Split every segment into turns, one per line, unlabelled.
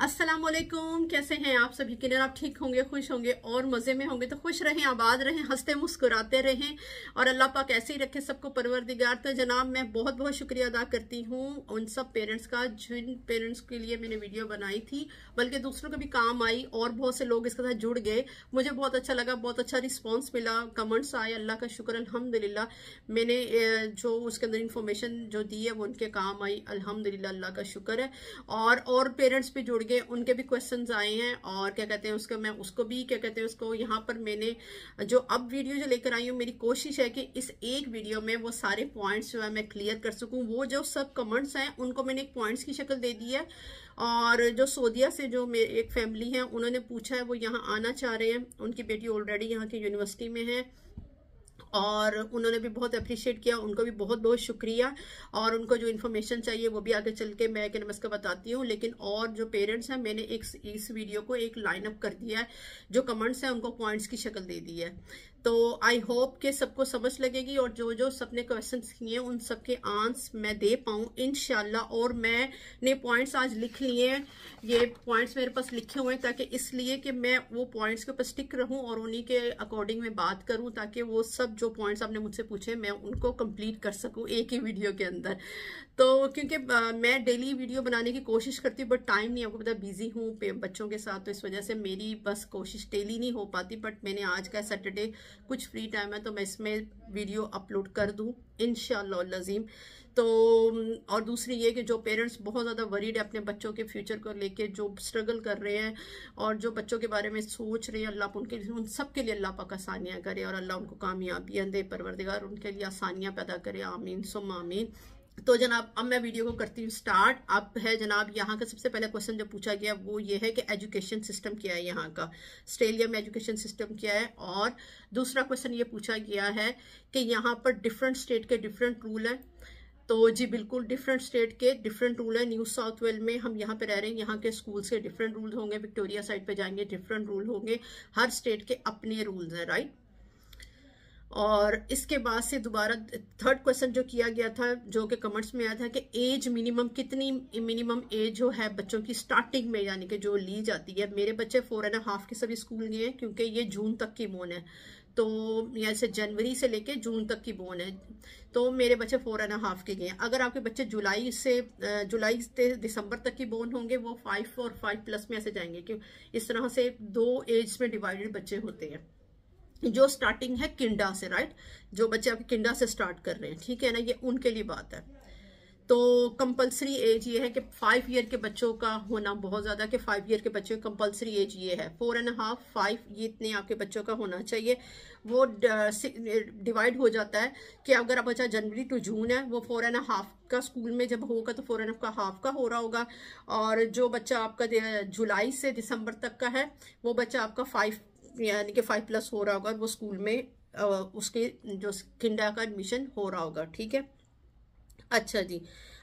अस्सलामुअलैकुम, कैसे हैं आप सभी के? आप ठीक होंगे, खुश होंगे और मजे में होंगे। तो खुश रहें, आबाद रहें, हंसते मुस्कुराते रहें और अल्लाह पाक ऐसे ही रखे सबको परवरदिगार। तो जनाब मैं बहुत बहुत शुक्रिया अदा करती हूँ उन सब पेरेंट्स का जिन पेरेंट्स के लिए मैंने वीडियो बनाई थी, बल्कि दूसरों को भी काम आई और बहुत से लोग इसके साथ जुड़ गए। मुझे बहुत अच्छा लगा, बहुत अच्छा रिस्पॉन्स मिला, कमेंट्स आए, अल्लाह का शुक्र अल्हम्दुलिल्लाह। मैंने जो उसके अंदर इंफॉर्मेशन जो दी है वो उनके काम आई, अल्हम्दुलिल्लाह, अल्लाह का शुक्र है। और पेरेंट्स भी जुड़ गए, उनके भी क्वेश्चंस आए हैं और क्या कहते हैं उसका मैं उसको भी क्या कहते हैं उसको यहाँ पर मैंने जो अब वीडियो जो लेकर आई हूँ, मेरी कोशिश है कि इस एक वीडियो में वो सारे पॉइंट्स जो है मैं क्लियर कर सकूँ। वो जो सब कमेंट्स हैं उनको मैंने एक पॉइंट्स की शक्ल दे दी है। और जो सऊदीया से जो मेरी एक फैमिली है उन्होंने पूछा है, वो यहाँ आना चाह रहे हैं, उनकी बेटी ऑलरेडी यहाँ की यूनिवर्सिटी में है और उन्होंने भी बहुत अप्रिशिएट किया, उनको भी बहुत बहुत शुक्रिया। और उनको जो इन्फॉर्मेशन चाहिए वो भी आगे चल के मैं उसका बताती हूँ। लेकिन और जो पेरेंट्स हैं मैंने इस वीडियो को एक लाइन अप कर दिया है, जो कमेंट्स हैं उनको पॉइंट्स की शक्ल दे दी है। तो आई होप कि सबको समझ लगेगी और जो जो सबने क्वेश्चंस किए उन सबके आंसर मैं दे पाऊँ इंशाल्लाह। और मैंने पॉइंट्स आज लिख लिए हैं, ये पॉइंट्स मेरे पास लिखे हुए हैं ताकि इसलिए कि मैं वो पॉइंट्स के ऊपर स्टिक रहूं और उन्हीं के अकॉर्डिंग में बात करूं, ताकि वो सब जो पॉइंट्स आपने मुझसे पूछे मैं उनको कंप्लीट कर सकूं एक ही वीडियो के अंदर। तो क्योंकि मैं डेली वीडियो बनाने की कोशिश करती हूँ बट टाइम नहीं, आपको पता बिजी हूँ बच्चों के साथ, तो इस वजह से मेरी बस कोशिश डेली नहीं हो पाती। बट मैंने आज का सैटरडे कुछ फ्री टाइम है तो मैं इसमें वीडियो अपलोड कर दूं इंशाअल्लाह अज़ीम। तो और दूसरी ये कि जो पेरेंट्स बहुत ज़्यादा वरीड है अपने बच्चों के फ्यूचर को लेके, जो स्ट्रगल कर रहे हैं और जो बच्चों के बारे में सोच रहे हैं, अल्लाह उनके उन सब के लिए अल्लाह पाक आसानियाँ करे और अल्लाह उनको कामयाबियाँ दे, परवरदिगार उनके लिए आसानियाँ पैदा करे, आमीन सुम्मा आमीन। तो जनाब अब मैं वीडियो को करती हूँ स्टार्ट। अब है जनाब यहाँ का सबसे पहला क्वेश्चन जो पूछा गया वो ये है कि एजुकेशन सिस्टम क्या है यहाँ का, ऑस्ट्रेलिया में एजुकेशन सिस्टम क्या है। और दूसरा क्वेश्चन ये पूछा गया है कि यहाँ पर डिफरेंट स्टेट के डिफरेंट रूल है। तो जी बिल्कुल, डिफरेंट स्टेट के डिफरेंट रूल है। न्यू साउथ वेल्स में हम यहाँ पे रह रहे हैं, यहाँ के स्कूल्स के डिफरेंट रूल होंगे, विक्टोरिया साइड पे जाएंगे डिफरेंट रूल होंगे, हर स्टेट के अपने रूल्स हैं, राइट। और इसके बाद से दोबारा थर्ड क्वेश्चन जो किया गया था, जो कि कमेंट्स में आया था कि एज मिनिमम कितनी मिनिमम एज जो है बच्चों की स्टार्टिंग में यानी कि जो ली जाती है। मेरे बच्चे 4.5 के सभी स्कूल गए हैं क्योंकि ये जून तक की बोन है, तो यहाँ से जनवरी से लेके जून तक की बोन है, तो मेरे बच्चे 4.5 के गए हैं। अगर आपके बच्चे जुलाई से दिसंबर तक की बोन होंगे वो 5 और 5+ में ऐसे जाएंगे, क्यों इस तरह से 2 एज में डिवाइडेड बच्चे होते हैं। जो स्टार्टिंग है किंडा से, राइट, जो बच्चे आपके किंडा से स्टार्ट कर रहे हैं, ठीक है ना, ये उनके लिए बात है। तो कंपलसरी एज ये है कि 5 ईयर के बच्चों का होना बहुत ज्यादा, कि 5 ईयर के बच्चों की कंपलसरी एज ये है 4.5 5 ये इतने आपके बच्चों का होना चाहिए। वो डिवाइड हो जाता है कि अगर आप बच्चा जनवरी टू जून है वो 4.5 का स्कूल में जब होगा तो 4.5 का हाफ का हो रहा होगा। और जो बच्चा आपका जुलाई से दिसंबर तक का है वो बच्चा आपका 5 यानी कि 5+ हो रहा होगा, वो स्कूल में उसके जो किंडा का एडमिशन हो रहा होगा, ठीक है। अच्छा जी,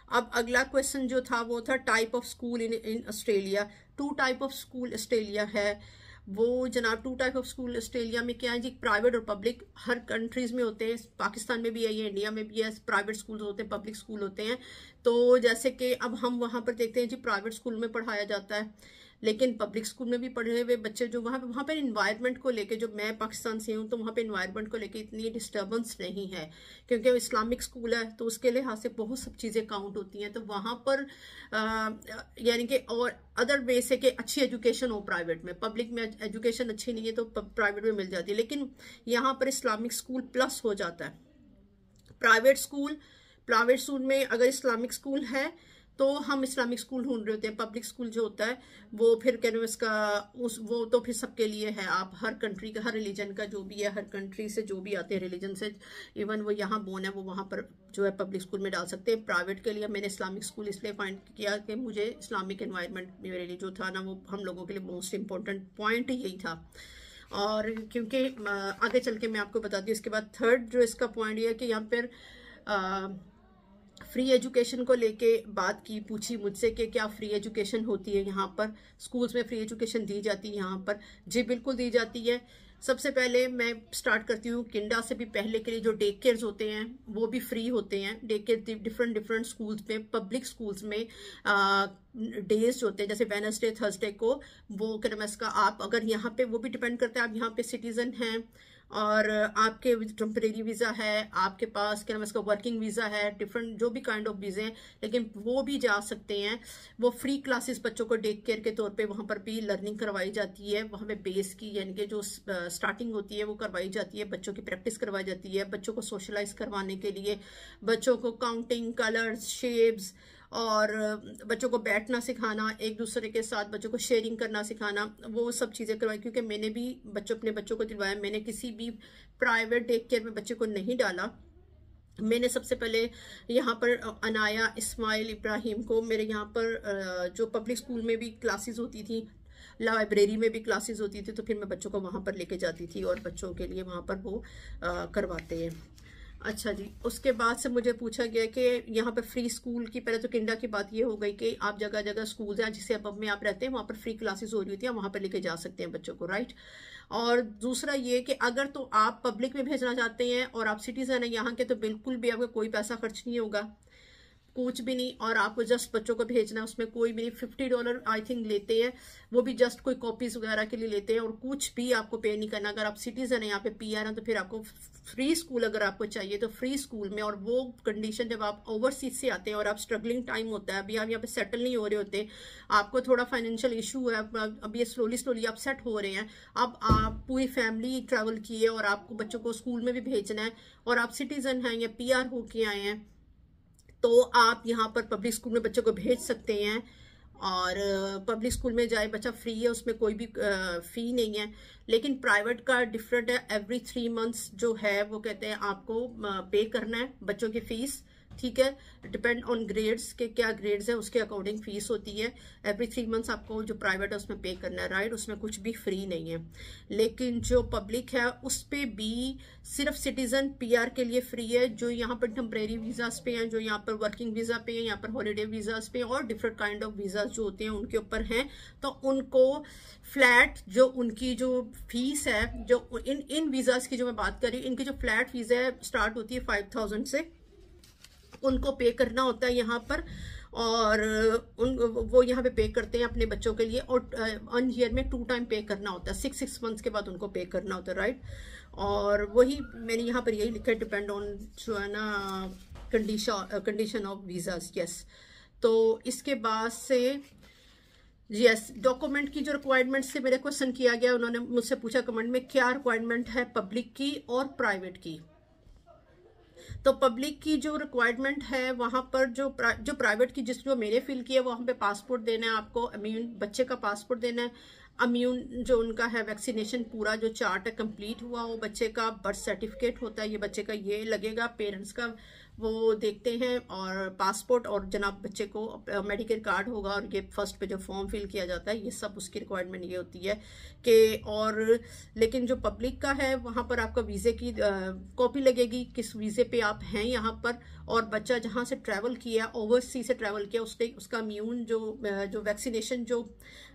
अब अगला क्वेश्चन जो था वो था type of school in Australia. 2 type of school Australia है वो जनाब। 2 टाइप ऑफ स्कूल ऑस्ट्रेलिया में क्या है जी, प्राइवेट और पब्लिक हर कंट्रीज में होते हैं, पाकिस्तान में भी है ये, इंडिया में भी है। प्राइवेट स्कूल होते हैं, पब्लिक स्कूल होते हैं। तो जैसे कि अब हम वहां पर देखते हैं जी प्राइवेट स्कूल में पढ़ाया जाता है, लेकिन पब्लिक स्कूल में भी पढ़े हुए बच्चे जो वहाँ पर इन्वायरमेंट को लेके, जो मैं पाकिस्तान से हूँ तो वहाँ पे इन्वायरमेंट को लेके इतनी डिस्टर्बेंस नहीं है क्योंकि इस्लामिक स्कूल है, तो उसके लिहाज से बहुत सब चीज़ें काउंट होती हैं। तो वहाँ पर यानी कि और अदर वे से कि अच्छी एजुकेशन हो प्राइवेट में, पब्लिक में एजुकेशन अच्छी नहीं है तो प्राइवेट में मिल जाती है, लेकिन यहाँ पर इस्लामिक स्कूल प्लस हो जाता है। प्राइवेट स्कूल में अगर इस्लामिक स्कूल है तो हम इस्लामिक स्कूल ढूंढ रहे होते हैं। पब्लिक स्कूल जो होता है वो फिर कहने उसका वो तो फिर सबके लिए है, आप हर कंट्री का, हर रिलीजन का जो भी है, हर कंट्री से जो भी आते हैं रिलीजन से, इवन वो यहाँ बोर्न है वो वहाँ पर जो है पब्लिक स्कूल में डाल सकते हैं। प्राइवेट के लिए मैंने इस्लामिक स्कूल इसलिए फाइंड किया कि मुझे इस्लामिक एनवायरनमेंट मेरे लिए जो था ना, वो हम लोगों के लिए मोस्ट इम्पोर्टेंट पॉइंट यही था। और क्योंकि आगे चल के मैं आपको बताती हूँ। इसके बाद थर्ड जो इसका पॉइंट ये है कि यहाँ पर फ्री एजुकेशन को लेके बात की, पूछी मुझसे कि क्या फ्री एजुकेशन होती है यहाँ पर, स्कूल्स में फ्री एजुकेशन दी जाती है यहाँ पर? जी बिल्कुल दी जाती है। सबसे पहले मैं स्टार्ट करती हूँ किंडा से भी पहले के लिए जो डे केयर्स होते हैं वो भी फ्री होते हैं। डे केयर डिफरेंट स्कूल्स में, पब्लिक स्कूल्स में डेज जो होते हैं, जैसे वेडनेसडे थर्सडे को, वो क्या नाम है इसका, आप अगर यहाँ पे, वो भी डिपेंड करता है आप यहाँ पे सिटीजन हैं और आपके टेम्परेरी वीज़ा है, आपके पास क्या नाम है इसका वर्किंग वीज़ा है, डिफरेंट जो भी काइंड ऑफ वीज़े हैं, लेकिन वो भी जा सकते हैं। वो फ्री क्लासेस बच्चों को डे केयर के तौर पे वहाँ पर भी लर्निंग करवाई जाती है। वहाँ पे बेस की यानी कि जो स्टार्टिंग होती है वो करवाई जाती है, बच्चों की प्रैक्टिस करवाई जाती है, बच्चों को सोशलाइज करवाने के लिए, बच्चों को काउंटिंग, कलर्स, शेप्स और बच्चों को बैठना सिखाना, एक दूसरे के साथ बच्चों को शेयरिंग करना सिखाना, वो सब चीज़ें करवाई। क्योंकि मैंने भी अपने बच्चों को दिलवाया, मैंने किसी भी प्राइवेट डे केयर में बच्चे को नहीं डाला। मैंने सबसे पहले यहाँ पर अनाया इस्माइल इब्राहिम को, मेरे यहाँ पर जो पब्लिक स्कूल में भी क्लासेस होती थी, लाइब्रेरी में भी क्लासेस होती थी, तो फिर मैं बच्चों को वहाँ पर लेके जाती थी और बच्चों के लिए वहाँ पर वो करवाते हैं। अच्छा जी, उसके बाद से मुझे पूछा गया कि यहाँ पर फ्री स्कूल की, पहले तो किंडा की बात ये हो गई कि आप जगह जगह स्कूल हैं जिसे अब में आप रहते हैं, वहाँ पर फ्री क्लासेस हो रही होती है, वहाँ पर लेके जा सकते हैं बच्चों को, राइट। और दूसरा ये कि अगर तो आप पब्लिक में भेजना चाहते हैं और आप सिटीजन हैं यहाँ के, तो बिल्कुल भी आपका कोई पैसा खर्च नहीं होगा, कुछ भी नहीं, और आपको जस्ट बच्चों को भेजना है, उसमें कोई भी नहीं। $50 आई थिंक लेते हैं, वो भी जस्ट कोई कॉपीज वगैरह के लिए लेते हैं, और कुछ भी आपको पे नहीं करना। अगर आप सिटीजन है यहाँ पे, PR हैं, तो फिर आपको फ्री स्कूल अगर आपको चाहिए तो फ्री स्कूल में। और वो कंडीशन जब आप ओवरसीज से आते हैं और आप स्ट्रगलिंग टाइम होता है, अभी आप यहाँ पे सेटल नहीं हो रहे होते, आपको थोड़ा फाइनेंशियल इशू है, अब ये स्लोली आप सेट हो रहे हैं, अब आप पूरी फैमिली ट्रैवल किए और आपको बच्चों को स्कूल में भी भेजना है और आप सिटीजन हैं या PR होके आए हैं, तो आप यहाँ पर पब्लिक स्कूल में बच्चों को भेज सकते हैं। और पब्लिक स्कूल में जाए बच्चा फ्री है, उसमें कोई भी फी नहीं है। लेकिन प्राइवेट का डिफरेंट है, एवरी 3 मंथ्स जो है वो कहते हैं आपको पे करना है बच्चों की फीस, ठीक है। डिपेंड ऑन ग्रेड्स के, क्या ग्रेड्स है उसके अकॉर्डिंग फीस होती है। एवरी 3 मंथ्स आपको जो प्राइवेट है उसमें पे करना है, राइट। उसमें कुछ भी फ्री नहीं है। लेकिन जो पब्लिक है उस पे भी सिर्फ सिटीजन PR के लिए फ्री है, जो यहाँ पर टेम्परेरी वीजाज पे हैं, जो यहाँ पर वर्किंग वीजा पे हैं, यहाँ पर हॉलीडे वीजाज पे और डिफरेंट काइंड ऑफ वीजाज जो होते हैं उनके ऊपर हैं, तो उनको फ्लैट जो उनकी जो फीस है, जो इन वीजाज की जो मैं बात कर रही हूँ, इनकी जो फ्लैट फीस है स्टार्ट होती है 5000 से, उनको पे करना होता है यहाँ पर। और वो यहाँ पे करते हैं अपने बच्चों के लिए, और 1 ईयर में 2 टाइम पे करना होता है, 6 मंथ्स के बाद उनको पे करना होता है, राइट। और वही मैंने यहाँ पर यही लिखा है, डिपेंड ऑन जो है ना कंडीशन ऑफ वीजाज, यस। तो इसके बाद से यस, डॉक्यूमेंट की जो रिक्वायरमेंट से मेरे क्वेश्चन किया गया, उन्होंने मुझसे पूछा कमेंट में क्या रिक्वायरमेंट है पब्लिक की और प्राइवेट की। तो पब्लिक की जो रिक्वायरमेंट है वहां पर जो प्राइवेट की जो मैंने फिल किया, वहां पे पासपोर्ट देना है आपको, बच्चे का पासपोर्ट देना है, इम्यून जो उनका है वैक्सीनेशन पूरा जो चार्ट है कंप्लीट हुआ, वो बच्चे का बर्थ सर्टिफिकेट होता है, ये बच्चे का ये लगेगा, पेरेंट्स का वो देखते हैं, और पासपोर्ट, और जनाब बच्चे को मेडिकेल कार्ड होगा, और ये फर्स्ट पे जो फॉर्म फिल किया जाता है, ये सब उसकी रिक्वायरमेंट ये होती है कि। और लेकिन जो पब्लिक का है वहाँ पर आपका वीज़े की कॉपी लगेगी, किस वीज़े पे आप हैं यहाँ पर, और बच्चा जहाँ से ट्रैवल किया, ओवरसीज से ट्रैवल किया, उसका इम्यून जो वैक्सीनेशन जो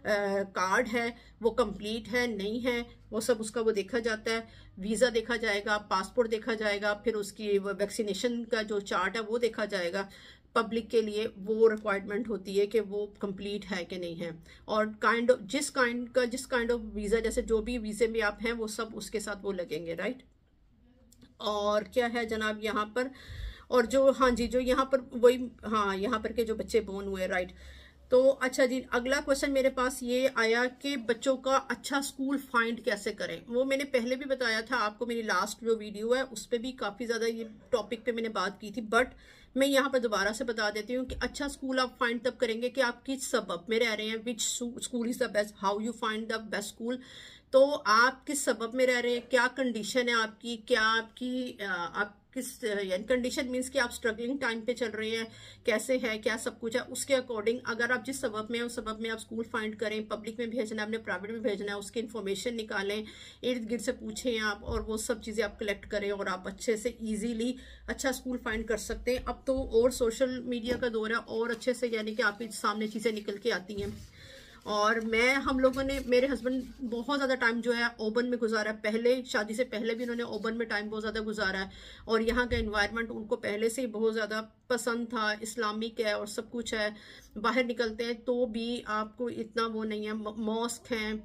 कार्ड है वो कंप्लीट है नहीं है, वो सब उसका वो देखा जाता है। वीज़ा देखा जाएगा, पासपोर्ट देखा जाएगा, फिर उसकी वैक्सीनेशन का जो चार्ट है वो देखा जाएगा। पब्लिक के लिए वो रिक्वायरमेंट होती है कि वो कंप्लीट है कि नहीं है, और जिस काइंड ऑफ वीज़ा, जैसे जो भी वीज़े में आप हैं वो सब उसके साथ वो लगेंगे, राइट। और क्या है जनाब यहाँ पर, और जो हाँ जी जो यहाँ पर वही, हाँ यहाँ पर के जो बच्चे बोर्न हुए, राइट। तो अच्छा जी, अगला क्वेश्चन मेरे पास ये आया कि बच्चों का अच्छा स्कूल फाइंड कैसे करें। वो मैंने पहले भी बताया था आपको, मेरी लास्ट जो वीडियो है उस पर भी काफ़ी ज़्यादा ये टॉपिक पे मैंने बात की थी, बट मैं यहाँ पर दोबारा से बता देती हूँ कि अच्छा स्कूल आप फाइंड तब करेंगे कि आप किस सबब में रह रहे हैं, which school is the best, how you find the best school. तो आप किस सबब में रह रहे हैं, क्या कंडीशन है आपकी, क्या आपकी आप किस यानी कंडीशन मीन्स कि आप स्ट्रगलिंग टाइम पे चल रहे हैं, कैसे है, क्या सब कुछ है, उसके अकॉर्डिंग अगर आप जिस सबब में उस सबब में आप स्कूल फाइंड करें, पब्लिक में भेजना है, अपने प्राइवेट में भेजना है, उसकी इन्फॉर्मेशन निकालें, इर्द गिर्द से पूछें आप, और वो सब चीज़ें आप कलेक्ट करें और आप अच्छे से ईजीली अच्छा स्कूल फाइंड कर सकते हैं। अब तो और सोशल मीडिया का दौर है और अच्छे से यानी कि आपके सामने चीज़ें निकल के आती हैं। और हम लोगों ने, मेरे हस्बैंड बहुत ज़्यादा टाइम जो है ओबन में गुजारा है, पहले शादी से पहले भी उन्होंने ओबन में टाइम बहुत ज़्यादा गुजारा है, और यहाँ का एनवायरनमेंट उनको पहले से ही बहुत ज़्यादा पसंद था, इस्लामिक है और सब कुछ है। बाहर निकलते हैं तो भी आपको इतना वो नहीं है, मॉस्क हैं,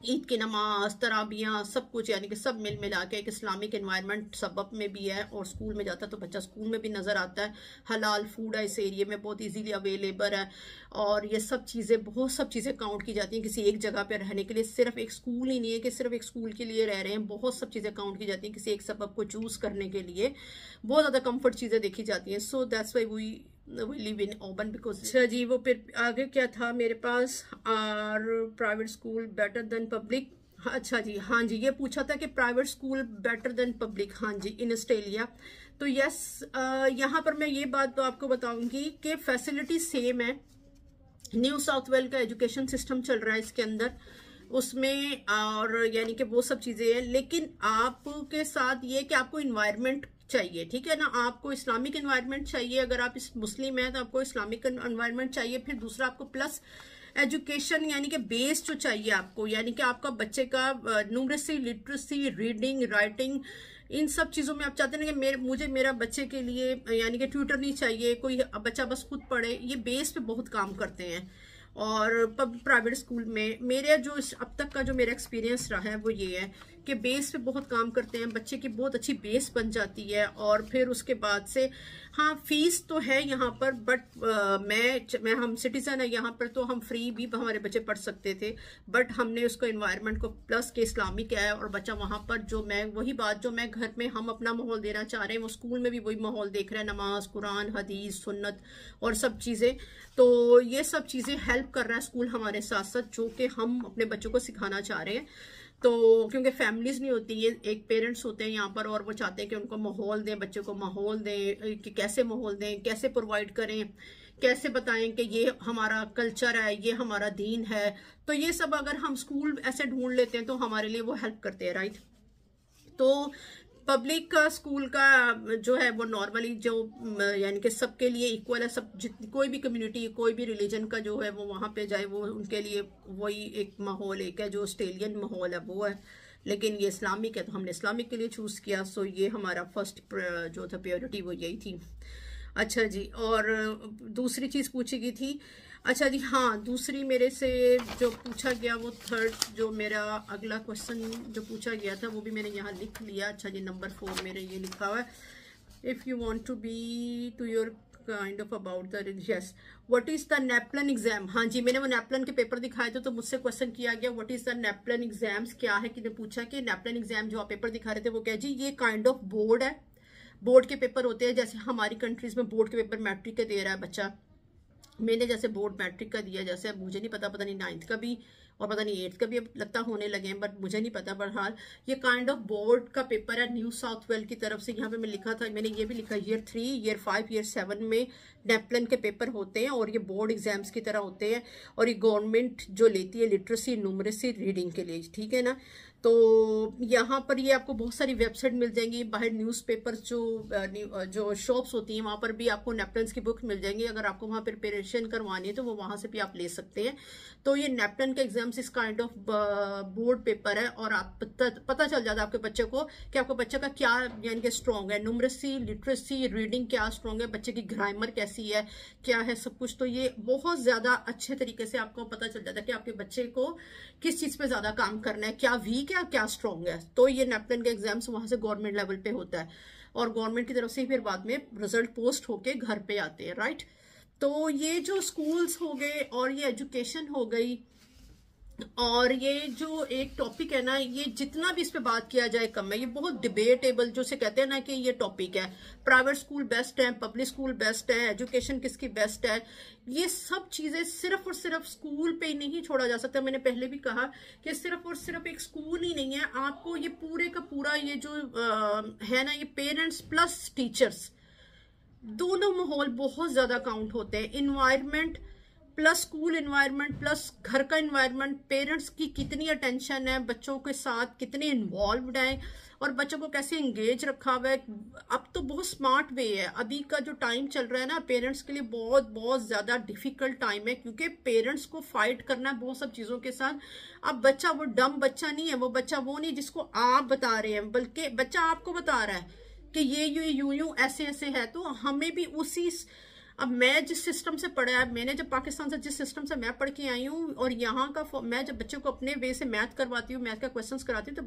ईद की नमाज, तराबियाँ, सब कुछ यानी कि सब मिल मिला के एक इस्लामिक एनवायरनमेंट सबब में भी है। और स्कूल में जाता है तो बच्चा स्कूल में भी नज़र आता है, हलाल फूड है इस एरिया में, बहुत इजीली अवेलेबल है, और ये सब चीज़ें, बहुत सब चीज़ें काउंट की जाती हैं किसी एक जगह पे रहने के लिए। सिर्फ एक स्कूल ही नहीं है कि सिर्फ एक स्कूल के लिए रह रहे हैं, बहुत सब चीज़ें काउंट की जाती हैं किसी एक सबब को चूज़ करने के लिए, बहुत ज़्यादा कम्फर्ट चीज़ें देखी जाती हैं। So that's why we live in urban because. अच्छा जी, वो फिर आगे क्या था मेरे पास, are private school better than public. अच्छा जी, हाँ जी, ये पूछा था कि private school better than public, हाँ जी, इन ऑस्ट्रेलिया। तो यस, यहाँ पर मैं ये बात तो आपको बताऊंगी कि फैसिलिटी सेम है। न्यू साउथ वेल्स का एजुकेशन सिस्टम चल रहा है इसके अंदर, उसमें और यानी कि वो सब चीज़ें हैं, लेकिन आपके साथ ये कि आपको इन्वायरमेंट चाहिए, ठीक है ना, आपको इस्लामिक इन्वायरमेंट चाहिए। अगर आप इस मुस्लिम हैं तो आपको इस्लामिक इन्वायरमेंट चाहिए। फिर दूसरा आपको प्लस एजुकेशन यानी कि बेस जो चाहिए आपको, यानी कि आपका बच्चे का न्यूमरेसी, लिटरेसी, रीडिंग, राइटिंग, इन सब चीज़ों में आप चाहते हैं कि मुझे मेरा बच्चे के लिए यानी कि ट्यूटर नहीं चाहिए, कोई बच्चा बस खुद पढ़े, ये बेस पे बहुत काम करते हैं। और प्राइवेट स्कूल में मेरे जो अब तक का जो मेरा एक्सपीरियंस रहा है वो ये है कि बेस पे बहुत काम करते हैं, बच्चे की बहुत अच्छी बेस बन जाती है। और फिर उसके बाद से हाँ, फीस तो है यहाँ पर, बट हम सिटीजन है यहाँ पर, तो हम फ्री भी हमारे बच्चे पढ़ सकते थे, बट हमने उसको एनवायरनमेंट को प्लस के इस्लामिक है, और बच्चा वहाँ पर वही बात जो मैं घर में हम अपना माहौल देना चाह रहे हैं, वो स्कूल में भी वही माहौल देख रहे हैं, नमाज, कुरान, हदीस, सुन्नत और सब चीज़ें। तो ये सब चीज़ें हेल्प कर रहा है स्कूल हमारे साथ साथ, जो कि हम अपने बच्चों को सिखाना चाह रहे हैं। तो क्योंकि फैमिलीज नहीं होती, ये एक पेरेंट्स होते हैं यहाँ पर, और वो चाहते हैं कि उनको माहौल दें, बच्चे को माहौल दें, कि कैसे माहौल दें, कैसे प्रोवाइड करें, कैसे बताएं कि ये हमारा कल्चर है, ये हमारा दीन है। तो ये सब अगर हम स्कूल ऐसे ढूंढ लेते हैं तो हमारे लिए वो हेल्प करते हैं, राइट। तो पब्लिक का स्कूल का जो है वो नॉर्मली जो यानी कि सबके लिए इक्वल है, सब कोई भी कम्युनिटी, कोई भी रिलीजन का जो है वो वहाँ पे जाए, वो उनके लिए वही एक माहौल एक है, जो ऑस्ट्रेलियन माहौल है वो है। लेकिन ये इस्लामिक है तो हमने इस्लामिक के लिए चूज़ किया। सो ये हमारा फर्स्ट जो था प्रायोरिटी वो यही थी। अच्छा जी, और दूसरी चीज़ पूछी गई थी, अच्छा जी हाँ, दूसरी मेरे से जो पूछा गया वो थर्ड जो मेरा अगला क्वेश्चन जो पूछा गया था वो भी मैंने यहाँ लिख लिया। अच्छा जी, नंबर 4 मेरे ये लिखा हुआ है, if you want to be to your kind of about the yes what is the NAPLAN exam. हाँ जी, मैंने वो नेपलन के पेपर दिखाए थे, तो मुझसे क्वेश्चन किया गया व्हाट इज़ द नेपलन एग्जाम्स, क्या है, कि ने पूछा कि नेपलन एग्जाम जो आप पेपर दिखा रहे थे वो क्या जी, ये काइंड ऑफ बोर्ड है, बोर्ड के पेपर होते हैं। जैसे हमारी कंट्रीज में बोर्ड के पेपर मैट्रिक का दे रहा है बच्चा, मैंने जैसे बोर्ड मैट्रिक का दिया, जैसे अब मुझे नहीं पता नहीं 9th का भी और पता नहीं 8th का भी अब लगता होने लगे हैं, बट मुझे नहीं पता। बहरहाल ये काइंड ऑफ बोर्ड का पेपर है न्यू साउथ वेल्स की तरफ से। यहाँ पे मैं लिखा था, मैंने ये भी लिखा ईयर 3, ईयर 5, ईयर 7 में नेपलन के पेपर होते हैं, और ये बोर्ड एग्जाम्स की तरह होते हैं, और ये गवर्नमेंट जो लेती है लिटरेसी, न्यूमरेसी, रीडिंग के लिए, ठीक है ना। तो यहाँ पर ये आपको बहुत सारी वेबसाइट मिल जाएंगी, बाहर न्यूज़पेपर्स जो शॉप्स होती हैं वहाँ पर भी आपको नेपलन्स की बुक मिल जाएंगी। अगर आपको वहाँ प्रिपरेशन करवानी है तो वो वहाँ से भी आप ले सकते हैं। तो ये नेपलन का एग्जाम्स इस काइंड ऑफ बोर्ड पेपर है, और आप पता चल जाता है आपके बच्चे को कि आपके बच्चे का क्या यानी कि स्ट्रॉन्ग है, न्यूमरेसी, लिटरेसी, रीडिंग क्या स्ट्रॉन्ग है, बच्चे की ग्रामर कैसी है, क्या है सब कुछ। तो ये बहुत ज़्यादा अच्छे तरीके से आपको पता चल जाता है कि आपके बच्चे को किस चीज़ पे ज़्यादा काम करना है, क्या वीक है, क्या स्ट्रॉन्ग है। तो ये नेपलन के एग्जाम्स वहाँ से गवर्नमेंट लेवल पे होता है, और गवर्नमेंट की तरफ से फिर बाद में रिजल्ट पोस्ट होके घर पे आते हैं, राइट। तो ये जो स्कूल्स हो गए और ये एजुकेशन हो गई, और ये जो एक टॉपिक है ना, ये जितना भी इस पे बात किया जाए कम है। ये बहुत डिबेटेबल, जो से कहते हैं ना कि ये टॉपिक है, प्राइवेट स्कूल बेस्ट है, पब्लिक स्कूल बेस्ट है, एजुकेशन किसकी बेस्ट है, ये सब चीजें सिर्फ और सिर्फ स्कूल पे ही नहीं छोड़ा जा सकता। मैंने पहले भी कहा कि सिर्फ और सिर्फ एक स्कूल ही नहीं है, आपको ये पूरे का पूरा ये जो है ना, ये पेरेंट्स प्लस टीचर्स दोनों माहौल बहुत ज्यादा काउंट होते हैं। Environment plus school environment plus घर का इन्वायरमेंट, पेरेंट्स की कितनी अटेंशन है, बच्चों के साथ कितने इन्वॉल्वड हैं और बच्चों को कैसे इंगेज रखा हुआ है। अब तो बहुत स्मार्ट वे है, अभी का जो टाइम चल रहा है ना, पेरेंट्स के लिए बहुत बहुत ज्यादा डिफिकल्ट टाइम है, क्योंकि पेरेंट्स को फाइट करना है बहुत सब चीजों के साथ। अब बच्चा वो डम बच्चा नहीं है, वो बच्चा वो नहीं जिसको आप बता रहे हैं, बल्कि बच्चा आपको बता रहा है कि ये यूं ऐसे ऐसे है। तो हमें भी उसी, अब मैं जिस सिस्टम से पढ़ा है, मैंने जब पाकिस्तान से जिस सिस्टम से मैं पढ़ के आई हूँ, और यहाँ का मैं जब बच्चे को अपने वे से मैथ करवाती हूँ, मैथ का क्वेश्चंस कराती हूँ, तो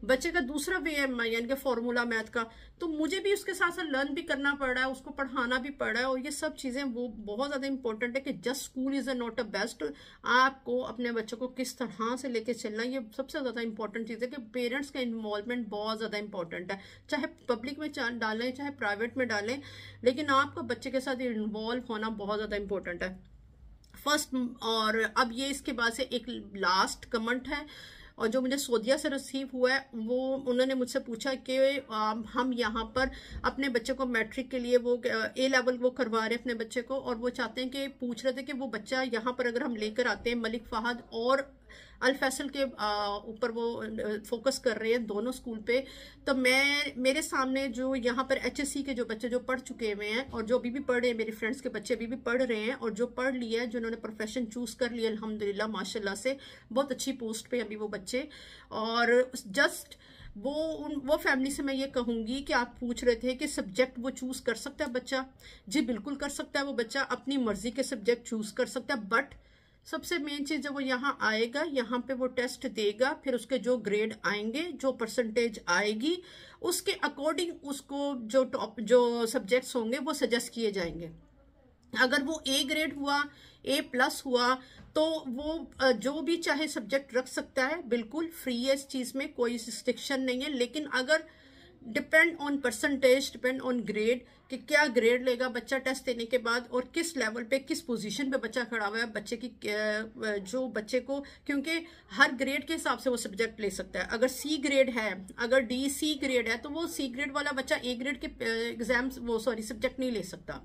बच्चे का दूसरा वे है, यानी कि फॉर्मूला मैथ का, तो मुझे भी उसके साथ साथ लर्न भी करना पड़ रहा है, उसको पढ़ाना भी पड़ रहा है। और ये सब चीजें वो बहुत ज्यादा इंपॉर्टेंट है कि just school is not a best. आपको अपने बच्चों को किस तरह से लेके चलना, ये सबसे ज्यादा इंपॉर्टेंट चीज है कि पेरेंट्स का इन्वॉल्वमेंट बहुत ज्यादा इंपॉर्टेंट है, चाहे पब्लिक में डालें चाहे प्राइवेट में डालें, लेकिन आपका बच्चे के साथ इन्वॉल्व होना बहुत ज्यादा इंपॉर्टेंट है फर्स्ट। और अब ये इसके बाद से एक लास्ट कमेंट है, और जो मुझे सऊदीया से रिसीव हुआ है, वो उन्होंने मुझसे पूछा कि हम यहाँ पर अपने बच्चे को मैट्रिक के लिए वो ए लेवल वो करवा रहे हैं अपने बच्चे को, और वो चाहते हैं कि पूछ रहे थे कि वो बच्चा यहाँ पर अगर हम लेकर आते हैं, मलिक फहद और अल फैसल के ऊपर वो फोकस कर रहे हैं दोनों स्कूल पे, तो मेरे सामने जो यहाँ पर HSC के जो बच्चे जो पढ़ चुके हुए हैं और जो अभी भी पढ़ रहे हैं, मेरे फ्रेंड्स के बच्चे अभी भी पढ़ रहे हैं, और जो पढ़ लिया है, जिन्होंने प्रोफेशन चूज कर लिया अल्हम्दुलिल्लाह माशाल्लाह से, बहुत अच्छी पोस्ट पे अभी वो बच्चे। और जस्ट वो फैमिली से मैं ये कहूंगी कि आप पूछ रहे थे कि सब्जेक्ट वो चूज कर सकता है बच्चा, जी बिल्कुल कर सकता है, वो बच्चा अपनी मर्जी के सब्जेक्ट चूज कर सकता है। बट सबसे मेन चीज, जब वो यहाँ आएगा, यहाँ पे वो टेस्ट देगा, फिर उसके जो ग्रेड आएंगे, जो परसेंटेज आएगी, उसके अकॉर्डिंग उसको जो सब्जेक्ट्स होंगे वो सजेस्ट किए जाएंगे। अगर वो ए ग्रेड हुआ, A+ हुआ, तो वो जो भी चाहे सब्जेक्ट रख सकता है, बिल्कुल फ्री है, इस चीज में कोई रिस्ट्रिक्शन नहीं है। लेकिन अगर depend on percentage, depend on grade, कि क्या ग्रेड लेगा बच्चा टेस्ट देने के बाद, और किस लेवल पे, किस पोजीशन पे बच्चा खड़ा हुआ है, बच्चे की जो बच्चे को, क्योंकि हर ग्रेड के हिसाब से वो सब्जेक्ट ले सकता है। अगर C ग्रेड है, अगर DC ग्रेड है, तो वो C ग्रेड वाला बच्चा A ग्रेड के एग्जाम्स सब्जेक्ट नहीं ले सकता।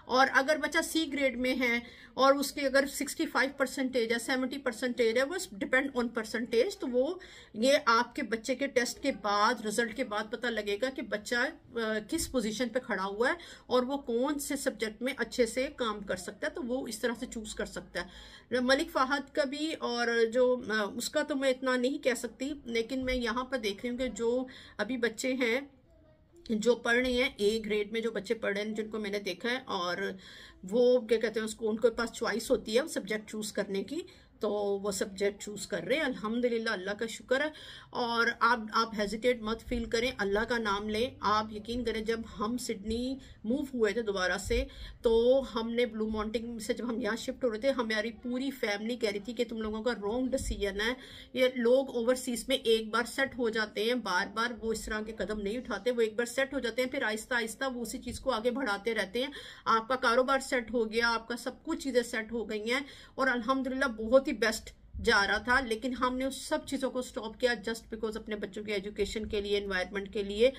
और अगर बच्चा C ग्रेड में है और उसके अगर 65% है, 70% है, वो डिपेंड ऑन परसेंटेज, तो वो ये आपके बच्चे के टेस्ट के बाद, रिजल्ट के बाद पता लगेगा कि बच्चा किस पोजीशन पे खड़ा हुआ है और वो कौन से सब्जेक्ट में अच्छे से काम कर सकता है, तो वो इस तरह से चूज कर सकता है। मलिक फहद का भी, और जो उसका तो मैं इतना नहीं कह सकती, लेकिन मैं यहाँ पर देख रही हूँ कि जो अभी बच्चे हैं जो पढ़ रहे हैं A ग्रेड में, जो बच्चे पढ़ रहे हैं, जिनको मैंने देखा है, और वो क्या कहते हैं उसको, उनके पास चॉइस होती है सब्जेक्ट चूज करने की, तो वो सब्जेक्ट चूज कर रहे हैं, अल्हम्दुलिल्लाह, अल्लाह का शुक्र है। और आप हेजिटेट मत फील करें, अल्लाह का नाम लें। आप यकीन करें, जब हम सिडनी मूव हुए थे दोबारा से, तो हमने ब्लू माउंटेन से जब हम यहाँ शिफ्ट हो रहे थे, हमारी पूरी फैमिली कह रही थी कि तुम लोगों का रॉन्ग डिसीजन है, ये लोग ओवरसीज में एक बार सेट हो जाते हैं, बार बार वो इस तरह के कदम नहीं उठाते, वो एक बार सेट हो जाते हैं, फिर आहिस्ता आहिस्ता वो उसी चीज को आगे बढ़ाते रहते हैं। आपका कारोबार सेट हो गया, आपका सब कुछ चीजें सेट हो गई हैं, और अल्हम्दुलिल्लाह बहुत ही बेस्ट जा रहा था, लेकिन हमने उस सब चीजों को स्टॉप किया जस्ट बिकॉज अपने बच्चों के एजुकेशन के लिए, एनवायरनमेंट के लिए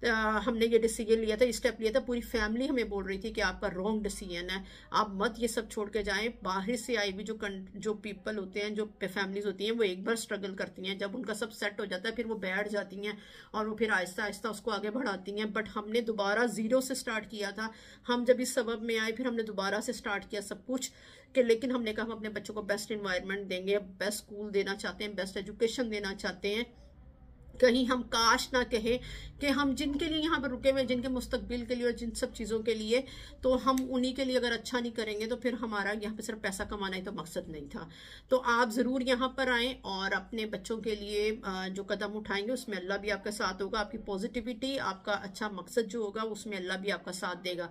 हमने ये डिसीजन लिया था, स्टेप लिया था। पूरी फैमिली हमें बोल रही थी कि आपका रॉन्ग डिसीजन है, आप मत ये सब छोड़ के जाएं। बाहर से आई हुई जो पीपल होते हैं, जो फैमिलीज होती हैं, वो एक बार स्ट्रगल करती हैं, जब उनका सब सेट हो जाता है फिर वो बैठ जाती हैं और वो फिर आहिस्ता आहिस्ता उसको आगे बढ़ाती हैं। बट हमने दोबारा जीरो से स्टार्ट किया था, हम जब इस सबब में आए फिर हमने दोबारा से स्टार्ट किया सब कुछ, कि लेकिन हमने कहा हम अपने बच्चों को बेस्ट इन्वायरमेंट देंगे, बेस्ट स्कूल देना चाहते हैं, बेस्ट एजुकेशन देना चाहते हैं। कहीं हम काश ना कहें कि हम जिनके लिए यहाँ पर रुके हुए, जिनके मुस्तकबिल के लिए और जिन सब चीज़ों के लिए, तो हम उन्हीं के लिए अगर अच्छा नहीं करेंगे तो फिर हमारा यहाँ पे सिर्फ पैसा कमाना ही तो मकसद नहीं था। तो आप ज़रूर यहाँ पर आएँ और अपने बच्चों के लिए जो कदम उठाएंगे उसमें अल्लाह भी आपके साथ होगा, आपकी पॉजिटिविटी, आपका अच्छा मकसद जो होगा उसमें अल्लाह भी आपका साथ देगा।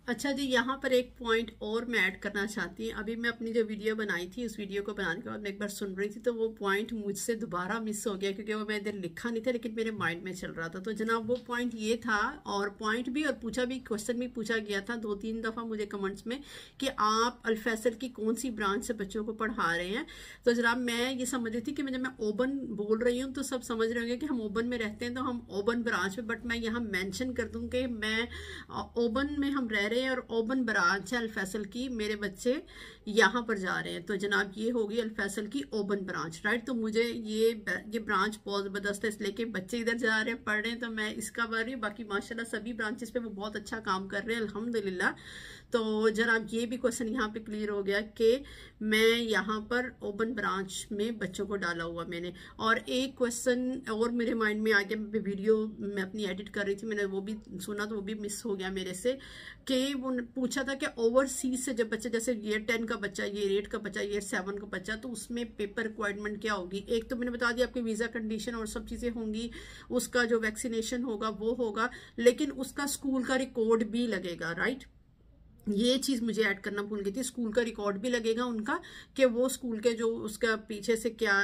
अच्छा जी, यहाँ पर एक पॉइंट और मैं ऐड करना चाहती हूँ। अभी मैं अपनी जो वीडियो बनाई थी, उस वीडियो को बनाने के बाद मैं एक बार सुन रही थी, तो वो पॉइंट मुझसे दोबारा मिस हो गया, क्योंकि वो मैं इधर लिखा नहीं था लेकिन मेरे माइंड में चल रहा था। तो जनाब वो पॉइंट ये था, और पॉइंट भी और पूछा भी, क्वेश्चन भी पूछा गया था 2-3 दफ़ा मुझे कमेंट्स में कि आप अल फैसल की कौन सी ब्रांच से बच्चों को पढ़ा रहे हैं। तो जनाब मैं ये समझ रही थी कि जब मैं ओबन बोल रही हूँ तो सब समझ रहे होंगे कि हम ओबन में रहते हैं, तो हम ओबन ब्रांच में, बट मैं यहाँ मेंशन कर दूँ कि मैं ओबन में हम रह रहे हैं और ओबन ब्रांच है अल फैसल की, मेरे बच्चे यहाँ पर जा रहे हैं। तो जनाब ये होगी अल फैसल की ओबन ब्रांच, राइट। तो मुझे ये ब्रांच बहुत ज़बरदस्त है, इसलिए कि बच्चे इधर जा रहे हैं पढ़ रहे हैं, तो मैं इसका बारे में, बाकी माशाल्लाह सभी ब्रांचेस पे वो बहुत अच्छा काम कर रहे हैं अल्हम्दुलिल्लाह। तो जनाब ये भी क्वेश्चन यहाँ पे क्लियर हो गया कि मैं यहाँ पर ओबन ब्रांच में बच्चों को डाला हुआ मैंने। और एक क्वेश्चन और मेरे माइंड में आ गया, वीडियो मैं अपनी एडिट कर रही थी, मैंने वो भी सुना तो वो भी मिस हो गया मेरे से, कि वो पूछा था कि ओवरसीज से जब बच्चे, जैसे ईयर 10 का बच्चा, ईयर 8 का बच्चा, ईयर 7 का बच्चा, तो उसमें पेपर रिक्वायरमेंट क्या होगी। एक तो मैंने बता दिया आपकी वीज़ा कंडीशन और सब चीज़ें होंगी, उसका जो वैक्सीनेशन होगा वो होगा, लेकिन उसका स्कूल का रिकॉर्ड भी लगेगा, राइट। ये चीज़ मुझे ऐड करना भूल गई थी, स्कूल का रिकॉर्ड भी लगेगा उनका, कि वो स्कूल के जो उसका पीछे से क्या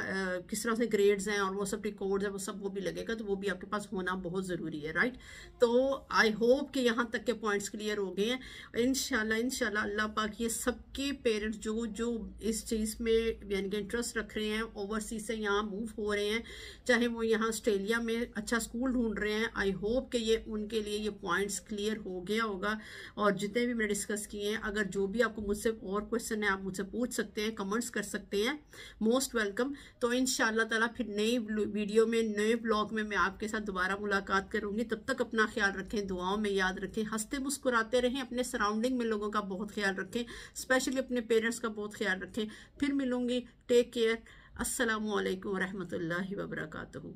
किस तरह से ग्रेड्स हैं और वो सब रिकॉर्ड्स हैं, वो सब वो भी लगेगा, तो वो भी आपके पास होना बहुत ज़रूरी है, राइट। तो आई होप कि यहाँ तक के पॉइंट्स क्लियर हो गए हैं। इंशाल्लाह अल्लाह पाक ये सबके पेरेंट्स जो जो इस चीज़ में यानी कि इंटरेस्ट रख रहे हैं, ओवरसीज से यहाँ मूव हो रहे हैं, चाहे वो यहाँ ऑस्ट्रेलिया में अच्छा स्कूल ढूंढ रहे हैं, आई होप कि ये उनके लिए ये पॉइंट्स क्लियर हो गया होगा। और जितने भी मैंने डिस्कस किए हैं, अगर जो भी आपको मुझसे और क्वेश्चन है आप मुझसे पूछ सकते हैं, कमेंट्स कर सकते हैं, मोस्ट वेलकम। तो इंशाल्लाह ताला फिर नई वीडियो में, नए ब्लॉग में मैं आपके साथ दोबारा मुलाकात करूंगी। तब तक अपना ख्याल रखें, दुआओं में याद रखें, हंसते मुस्कुराते रहें, अपने सराउंडिंग में लोगों का बहुत ख्याल रखें, स्पेशली अपने पेरेंट्स का बहुत ख्याल रखें। फिर मिलूंगी, टेक केयर, अस्सलामु अलैकुम रहमतुल्लाहि व बरकातहू।